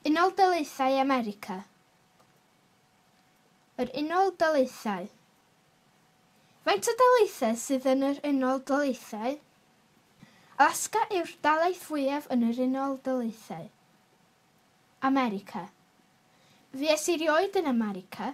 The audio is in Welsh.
Unol Daleithiau America. Yr Unol Daleithiau. Faint o daleithiau sydd yn yr Unol Daleithiau? Alaska yw'r dalaith fwyaf yn yr Unol Daleithiau. America. Fues i erioed yn America.